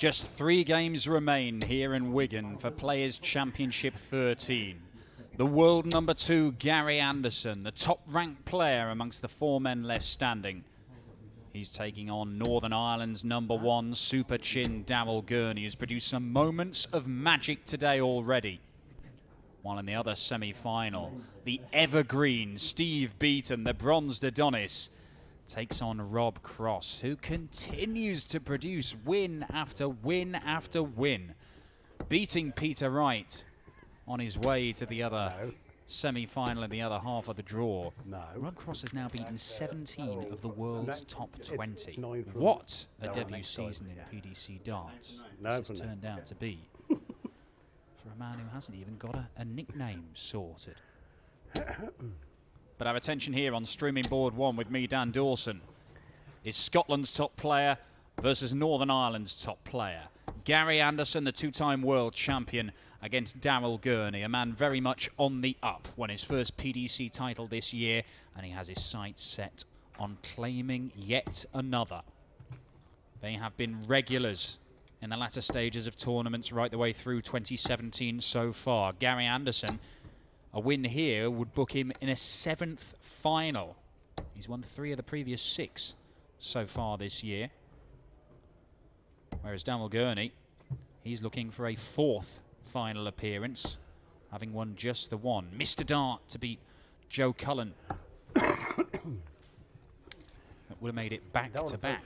Just 3 games remain here in Wigan for Players' Championship 13. The world number 2, Gary Anderson, the top-ranked player amongst the 4 men left standing. He's taking on Northern Ireland's number 1 super chin, Daryl Gurney, who's produced some moments of magic today already. While in the other semi-final, the evergreen Steve Beaton, the bronzed Adonis, takes on Rob Cross, who continues to produce win after win after win, beating Peter Wright on his way to the other semi-final in the other half of the draw. Rob Cross has now beaten 17 of the world's top 20. What a debut season in PDC darts this has turned out to be for a man who hasn't even got a nickname sorted. But our attention here on streaming board 1 with me, Dan Dawson, is Scotland's top player versus Northern Ireland's top player. Gary Anderson, the 2-time world champion, against Daryl Gurney, a man very much on the up. Won his first PDC title this year, and he has his sights set on claiming yet another. They have been regulars in the latter stages of tournaments right the way through 2017 so far. Gary Anderson, a win here would book him in a 7th final. He's won 3 of the previous 6 so far this year. Whereas Daryl Gurney, he's looking for a 4th final appearance, having won just the 1. Mr. Dart to beat Joe Cullen. That would have made it back-to-back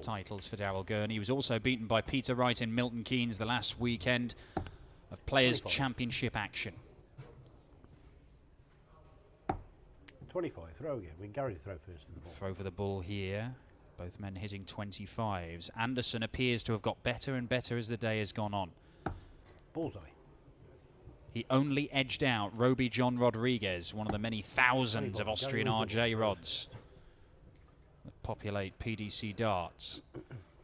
titles for Daryl Gurney. He was also beaten by Peter Wright in Milton Keynes the last weekend of Players' Championship action. 25, throw again. We can Gary throw first for the ball. Throw for the ball here. Both men hitting 25s. Anderson appears to have got better and better as the day has gone on. Bullseye. He only edged out Roby John Rodriguez, one of the many thousands of Austrian RJ rods that populate PDC darts.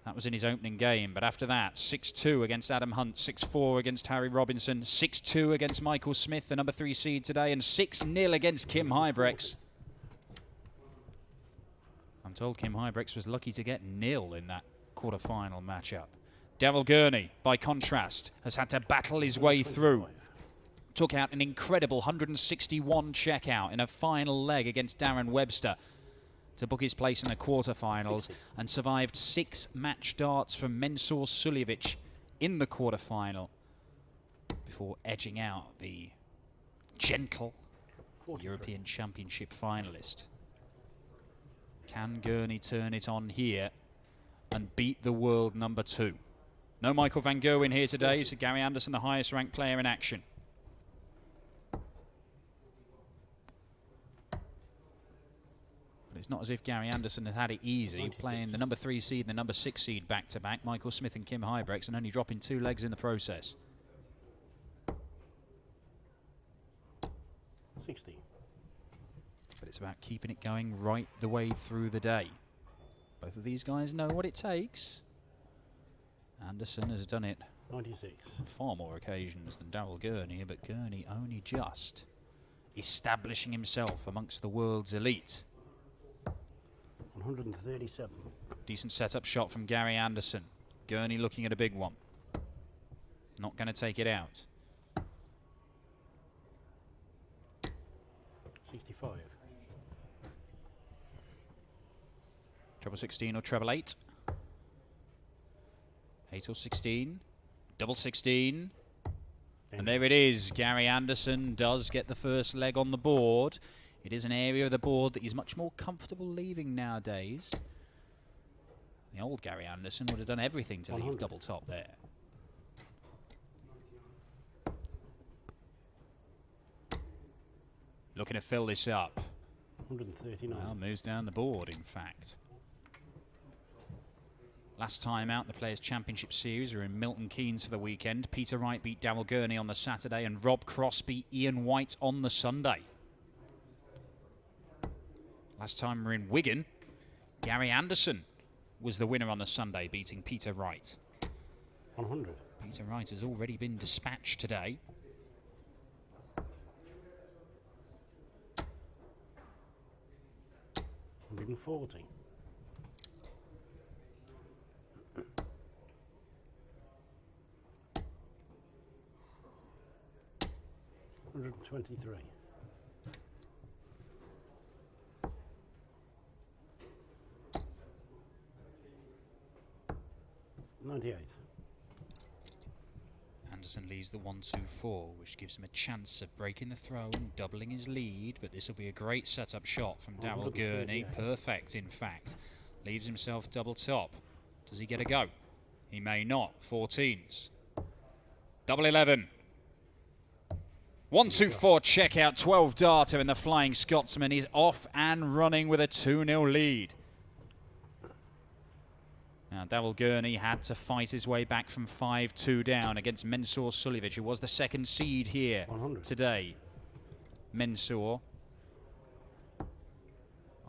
That was in his opening game, but after that, 6-2 against Adam Hunt, 6-4 against Harry Robinson, 6-2 against Michael Smith, the number 3 seed today, and 6-0 against Kim Hybrex. I'm told Kim Hybrex was lucky to get 0 in that quarter-final matchup. Daryl Gurney, by contrast, has had to battle his way through. Took out an incredible 161 checkout in a final leg against Darren Webster to book his place in the quarterfinals, and survived 6 match darts from Mensur Suljevic in the quarterfinal before edging out the gentle European Championship finalist. Can Gurney turn it on here and beat the world number 2? No Michael van Gerwen here today, so Gary Anderson, the highest ranked player in action. It's not as if Gary Anderson has had it easy, playing the number 3 seed and the number 6 seed back-to-back, Michael Smith and Kim Hybrex, and only dropping 2 legs in the process. 60. But it's about keeping it going right the way through the day. Both of these guys know what it takes. Anderson has done it 96. far more occasions than Daryl Gurney, but Gurney only just establishing himself amongst the world's elite. 137. Decent setup shot from Gary Anderson. Gurney looking at a big one. Not going to take it out. 65. Treble 16 or treble 8. 8 or 16. Double 16. And there it is. Gary Anderson does get the first leg on the board. It is an area of the board that he's much more comfortable leaving nowadays. The old Gary Anderson would have done everything to leave double top there. Looking to fill this up. 139. Well, moves down the board, in fact. Last time out, the Players' Championship Series were in Milton Keynes for the weekend. Peter Wright beat Daryl Gurney on the Saturday, and Rob Cross beat Ian White on the Sunday. Last time we were in Wigan, Gary Anderson was the winner on the Sunday, beating Peter Wright. 100. Peter Wright has already been dispatched today. $140. 123. 98. Anderson leads the 1-2-4, which gives him a chance of breaking the throw and doubling his lead, but this will be a great setup shot from Daryl Gurney. Perfect, in fact. Leaves himself double top. Does he get a go? He may not. 14s. Double 11. 1-2-4 check out. 12 darter, and the Flying Scotsman is off and running with a 2-0 lead. Now, Daryl Gurney had to fight his way back from 5-2 down against Mensur Suljevic, who was the second seed here 100. today. Mensur.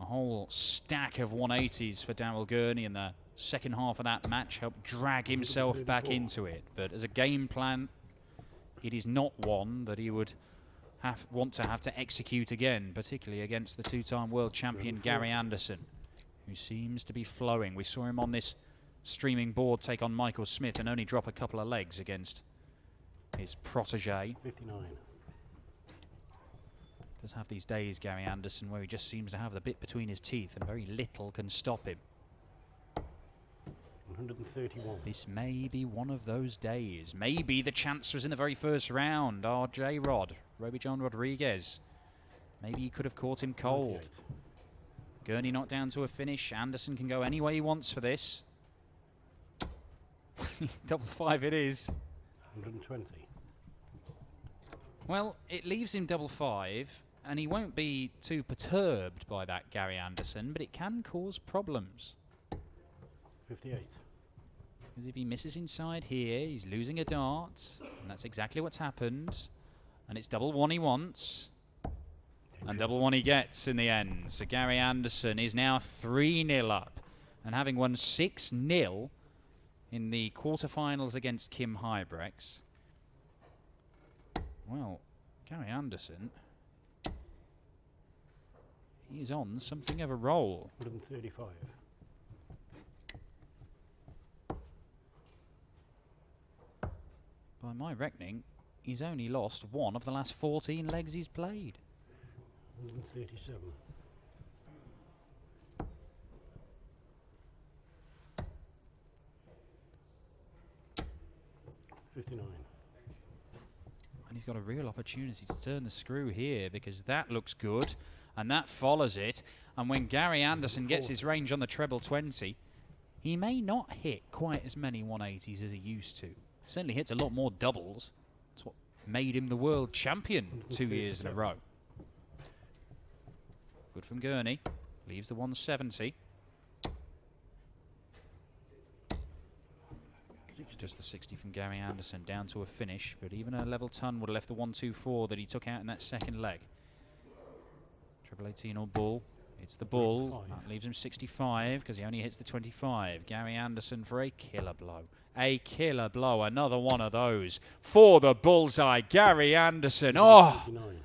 A whole stack of 180s for Daryl Gurney in the second half of that match. Helped drag himself back into it. But as a game plan, it is not one that he would want to have to execute again, particularly against the two-time world champion Gary Anderson, who seems to be flowing. We saw him on this streaming board take on Michael Smith and only drop a couple of legs against his protege. 59. Does have these days, Gary Anderson, where he just seems to have the bit between his teeth and very little can stop him. 131. This may be one of those days. Maybe the chance was in the very first round. RJ Rod, Roby John Rodriguez. Maybe he could have caught him cold. 98. Gurney knocked down to a finish. Anderson can go any way he wants for this. Double 5 it is. 120. Well, it leaves him double 5, and he won't be too perturbed by that, Gary Anderson, but it can cause problems. 58. Because if he misses inside here, he's losing a dart, and that's exactly what's happened. And it's double 1 he wants. And double 1 he gets in the end. So Gary Anderson is now 3-0 up. And having won 6-0 in the quarterfinals against Kim Huybrechts. Well, Gary Anderson, he is on something of a roll. 135. By my reckoning, he's only lost one of the last 14 legs he's played. 137. 59. And he's got a real opportunity to turn the screw here, because that looks good and that follows it. And when Gary Anderson gets his range on the treble 20, he may not hit quite as many 180s as he used to. Certainly hits a lot more doubles. That's what made him the world champion 2 years in a row. Good from Gurney. Leaves the 170. Just the 60 from Gary Anderson, down to a finish, but even a level ton would have left the 124 that he took out in that second leg. Triple 18 or bull. It's the bull. That leaves him 65 because he only hits the 25. Gary Anderson for a killer blow. A killer blow. Another one of those for the bullseye. Gary Anderson. Oh! 59.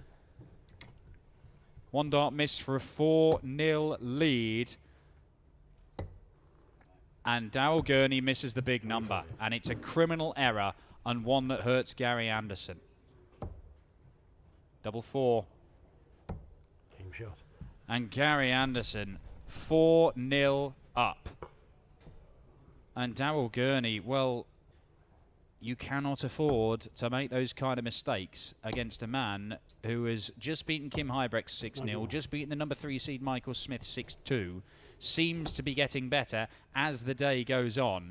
One dart missed for a 4-0 lead. And Daryl Gurney misses the big number. And it's a criminal error and one that hurts Gary Anderson. Double 4. Game shot. And Gary Anderson 4-0 up. And Daryl Gurney, well, you cannot afford to make those kind of mistakes against a man who has just beaten Kim Huybrechts 6-0, just beaten the number 3 seed Michael Smith 6-2, seems to be getting better as the day goes on.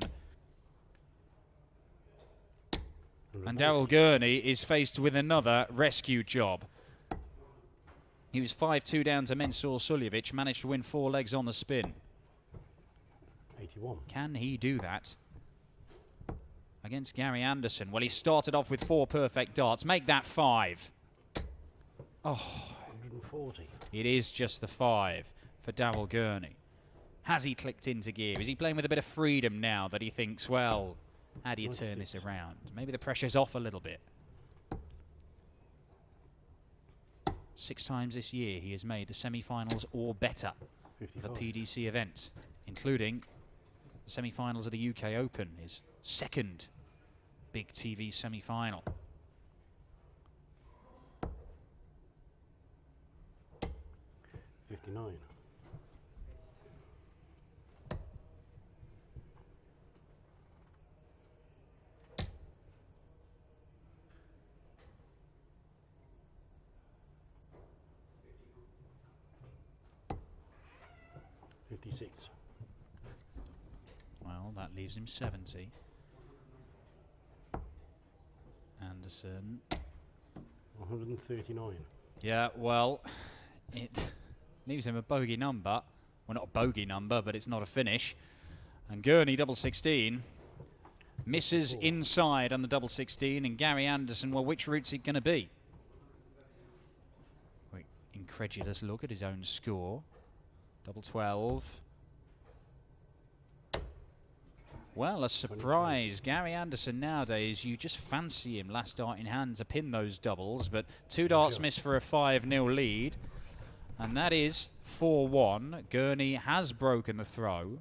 And Daryl Gurney is faced with another rescue job. He was 5-2 down to Mensur Suljevic, managed to win 4 legs on the spin. 81. Can he do that against Gary Anderson? Well, he started off with 4 perfect darts. Make that 5. Oh, 140. it is just the 5 for Daryl Gurney. Has he clicked into gear? Is he playing with a bit of freedom now that he thinks, well, how do you turn this around? Maybe the pressure's off a little bit. 6 times this year he has made the semi-finals or better of a PDC event, including the semi-finals of the UK Open, his second big TV semi-final. 139. Well, that leaves him 70. Anderson. 139. Yeah, well, it leaves him a bogey number. Well, not a bogey number, but it's not a finish. And Gurney, double 16, misses inside on the double 16. And Gary Anderson, well, which route's it going to be? Quick, incredulous look at his own score. Double 12. Well, a surprise. Gary Anderson nowadays, you just fancy him last dart in hand to pin those doubles, but 2 darts missed for a 5-0 lead. And that is 4-1. Gurney has broken the throw.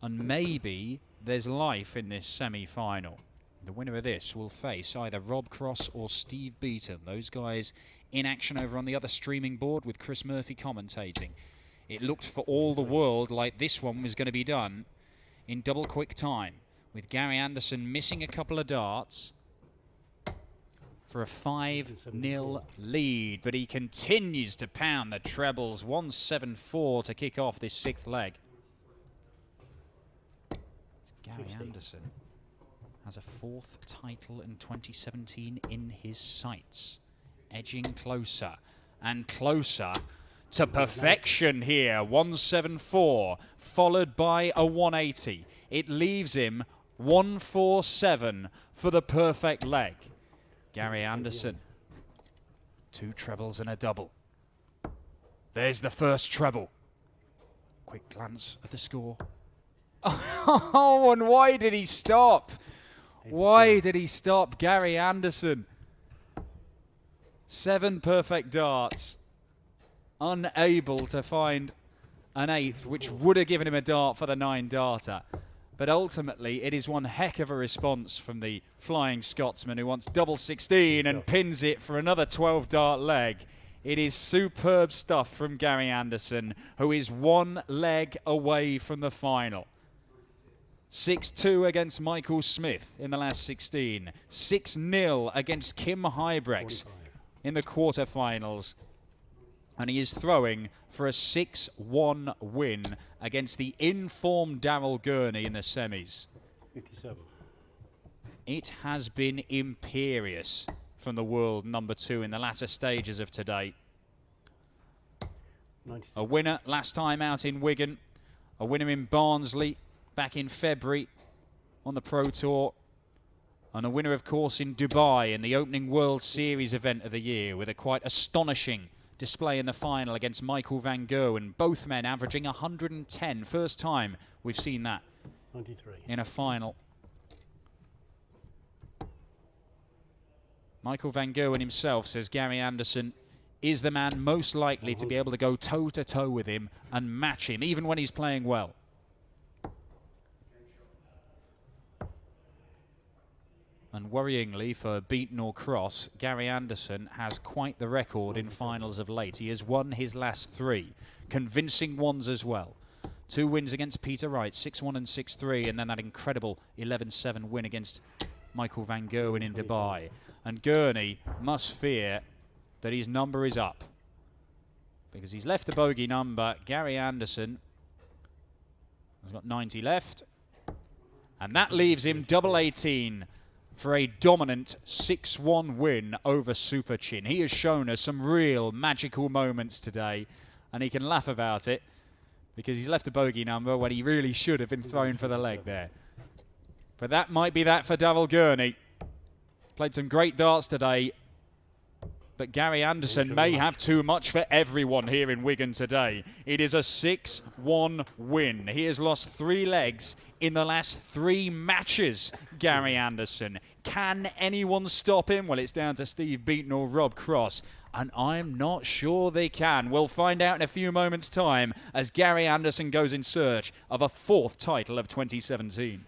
And maybe there's life in this semi-final. The winner of this will face either Rob Cross or Steve Beaton. Those guys in action over on the other streaming board with Chris Murphy commentating. It looked for all the world like this one was going to be done in double quick time, with Gary Anderson missing a couple of darts for a 5-0 lead. But he continues to pound the trebles. 174 to kick off this 6th leg. Gary Anderson has a 4th title in 2017 in his sights, edging closer and closer to perfection here. 174 followed by a 180. It leaves him 147 for the perfect leg. Gary Anderson, 2 trebles and a double. There's the first treble. Quick glance at the score. Oh, and why did he stop? Why did he stop? Gary Anderson, 7 perfect darts, unable to find an 8th, which would have given him a dart for the 9-darter. But ultimately, it is one heck of a response from the Flying Scotsman, who wants double 16 and pins it for another 12-dart leg. It is superb stuff from Gary Anderson, who is 1 leg away from the final. 6-2 against Michael Smith in the last 16. 6-0 against Kim Hybrex in the quarterfinals. And he is throwing for a 6-1 win against the informed Daryl Gurney in the semis. 57. It has been imperious from the world number 2 in the latter stages of today. 96. A winner last time out in Wigan. A winner in Barnsley back in February on the Pro Tour. And a winner, of course, in Dubai in the opening World Series event of the year with a quite astonishing display in the final against Michael van Gerwen. Both men averaging 110. First time we've seen that 93. in a final. Michael van Gerwen himself says Gary Anderson is the man most likely to be able to go toe-to-toe with him and match him, even when he's playing well. And worryingly for Beaton or Cross, Gary Anderson has quite the record in finals of late. He has won his last 3, convincing ones as well. 2 wins against Peter Wright, 6-1 and 6-3, and then that incredible 11-7 win against Michael van Gerwen in Dubai. And Gurney must fear that his number is up, because he's left a bogey number. Gary Anderson has got 90 left, and that leaves him double 18 for a dominant 6-1 win over Super Chin. He has shown us some real magical moments today, and he can laugh about it because he's left a bogey number when he really should have been thrown for the leg there. But that might be that for Daryl Gurney. Played some great darts today, but Gary Anderson may have too much for everyone here in Wigan today. It is a 6-1 win. He has lost 3 legs in the last 3 matches, Gary Anderson. Can anyone stop him? Well, it's down to Steve Beaton or Rob Cross, and I'm not sure they can. We'll find out in a few moments' time as Gary Anderson goes in search of a 4th title of 2017.